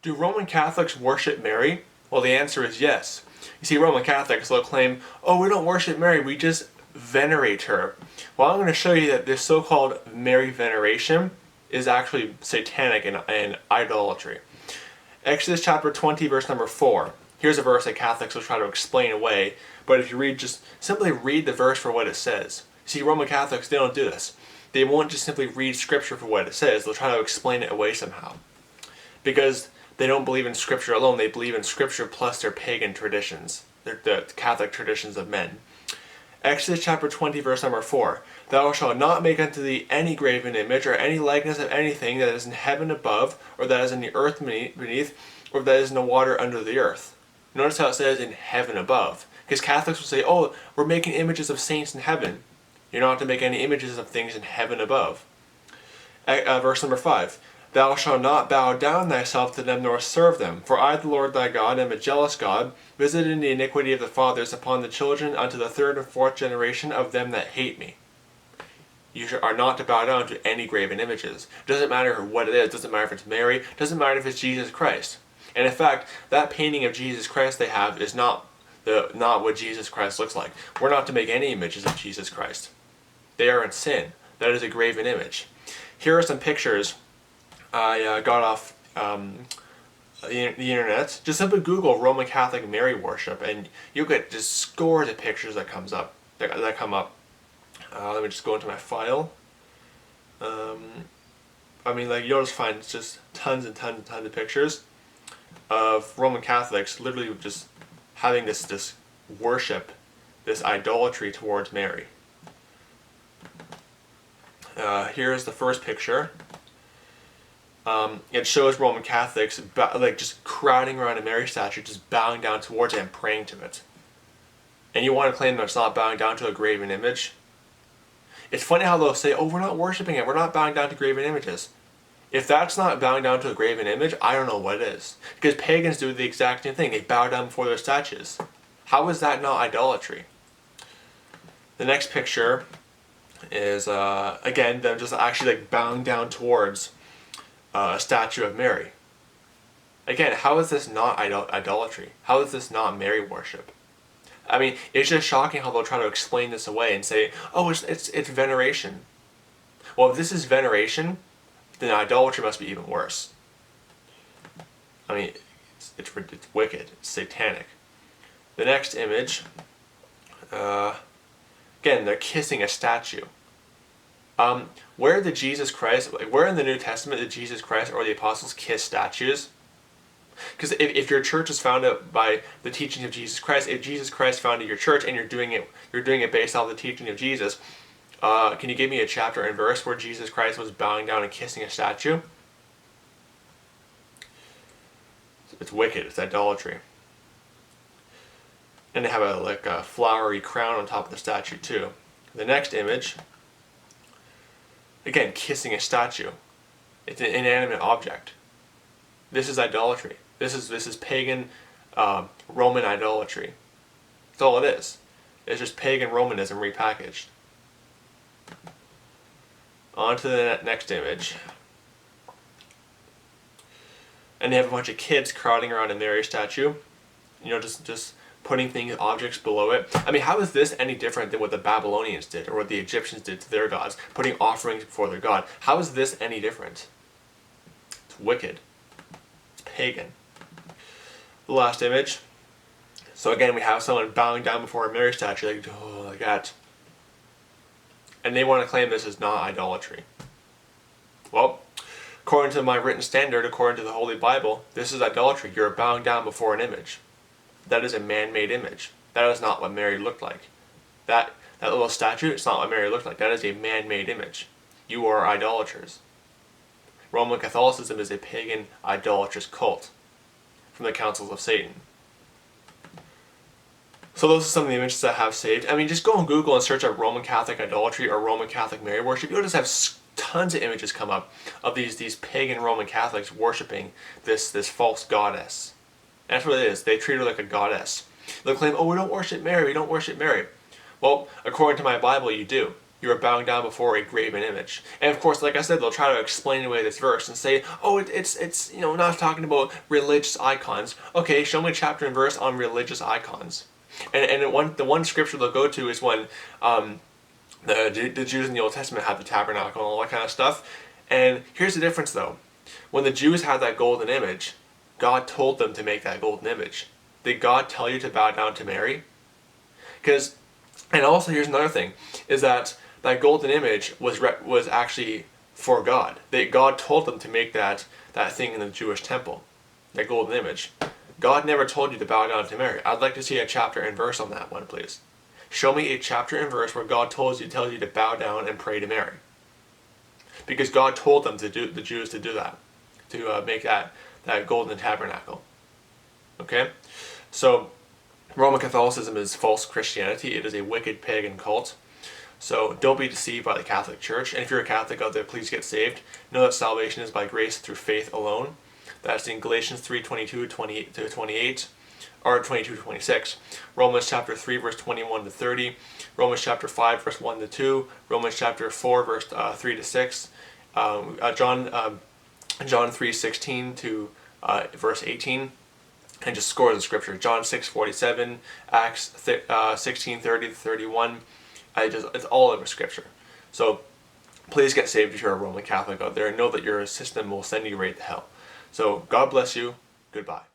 Do Roman Catholics worship Mary? Well, the answer is yes. You see, Roman Catholics will claim, oh, we don't worship Mary, we just venerate her. Well, I'm going to show you that this so-called Mary veneration is actually satanic and idolatry. Exodus chapter 20, verse number 4. Here's a verse that Catholics will try to explain away, but if you read, just simply read the verse for what it says. See, Roman Catholics, they don't do this. They won't just simply read Scripture for what it says, they'll try to explain it away somehow. Because they don't believe in Scripture alone, they believe in Scripture plus their pagan traditions, the Catholic traditions of men. Exodus chapter 20, verse number 4. Thou shalt not make unto thee any graven image, or any likeness of anything that is in heaven above, or that is in the earth beneath, or that is in the water under the earth. Notice how it says in heaven above. Because Catholics will say, oh, we're making images of saints in heaven. You're not to make any images of things in heaven above. Verse number 5. Thou shalt not bow down thyself to them, nor serve them. For I, the Lord thy God, am a jealous God, visiting the iniquity of the fathers upon the children unto the third and fourth generation of them that hate me. You are not to bow down to any graven images. Doesn't matter what it is. Doesn't matter if it's Mary. Doesn't matter if it's Jesus Christ. And in fact, that painting of Jesus Christ they have is not what Jesus Christ looks like. We're not to make any images of Jesus Christ. They are in sin. That is a graven image. Here are some pictures I got off the internet. Just simply Google Roman Catholic Mary worship, and you'll get just scores of pictures that come up. Let me just go into my file. You'll just find just tons and tons and tons of pictures of Roman Catholics literally just having this worship, this idolatry towards Mary. Here's the first picture. It shows Roman Catholics just crowding around a Mary statue, just bowing down towards it and praying to it. And you want to claim that it's not bowing down to a graven image? It's funny how they'll say, oh, we're not worshiping it, we're not bowing down to graven images. If that's not bowing down to a graven image, I don't know what is. Because pagans do the exact same thing. They bow down before their statues. How is that not idolatry? The next picture is, again, them just actually bowing down towards a statue of Mary. Again, how is this not idolatry? How is this not Mary worship? I mean, it's just shocking how they'll try to explain this away and say, oh, it's veneration. Well, if this is veneration, then idolatry must be even worse. I mean, it's wicked. It's satanic. The next image, again, they're kissing a statue. Where in the New Testament did Jesus Christ or the apostles kiss statues? Because if your church is founded by the teaching of Jesus Christ, if Jesus Christ founded your church and you're doing it based off the teaching of Jesus, can you give me a chapter and verse where Jesus Christ was bowing down and kissing a statue? It's wicked. It's idolatry. And they have a flowery crown on top of the statue too. The next image, again, kissing a statue. It's an inanimate object. This is idolatry. This is pagan Roman idolatry. That's all it is. It's just pagan Romanism repackaged. On to the next image. And they have a bunch of kids crowding around a Mary statue. Just putting objects below it. I mean, how is this any different than what the Babylonians did or what the Egyptians did to their gods, putting offerings before their god? How is this any different? It's wicked. It's pagan. The last image. So again, we have someone bowing down before a Mary statue, like that. And they want to claim this is not idolatry. Well, according to my written standard, according to the Holy Bible, this is idolatry. You're bowing down before an image. That is a man-made image. That is not what Mary looked like. That little statue, it's not what Mary looked like. That is a man-made image. You are idolaters. Roman Catholicism is a pagan, idolatrous cult from the councils of Satan. So those are some of the images I have saved. I mean, just go on Google and search up Roman Catholic idolatry or Roman Catholic Mary worship. You'll just have tons of images come up of these pagan Roman Catholics worshiping this false goddess. And that's what it is. They treat her like a goddess. They'll claim, oh, we don't worship Mary, we don't worship Mary. Well, according to my Bible, you do. you are bowing down before a graven image. And of course, like I said, they'll try to explain away this verse and say, oh, it's not talking about religious icons. Okay, show me a chapter and verse on religious icons. And the one scripture they'll go to is when the Jews in the Old Testament had the tabernacle and all that kind of stuff. And here's the difference though. When the Jews had that golden image, God told them to make that golden image. Did God tell you to bow down to Mary? And also here's another thing, is that golden image was actually for God. God told them to make that thing in the Jewish temple, that golden image. God never told you to bow down to Mary. I'd like to see a chapter and verse on that one, please. Show me a chapter and verse where God tells you to bow down and pray to Mary. Because God told them the Jews to do that, to make that golden tabernacle. Okay? So, Roman Catholicism is false Christianity. It is a wicked pagan cult. So don't be deceived by the Catholic Church. And if you're a Catholic out there, please get saved. Know that salvation is by grace through faith alone. That's in Galatians 3:22-28, or 22-26. Romans chapter 3, verse 21-30. Romans chapter 5, verse 1-2. Romans chapter 4, verse 3-6. John 3:16 to verse 18. And just scores of scripture. John 6:47, Acts 16:30-31. It's all over scripture. So please get saved if you're a Roman Catholic out there, and know that your system will send you right to hell. So God bless you. Goodbye.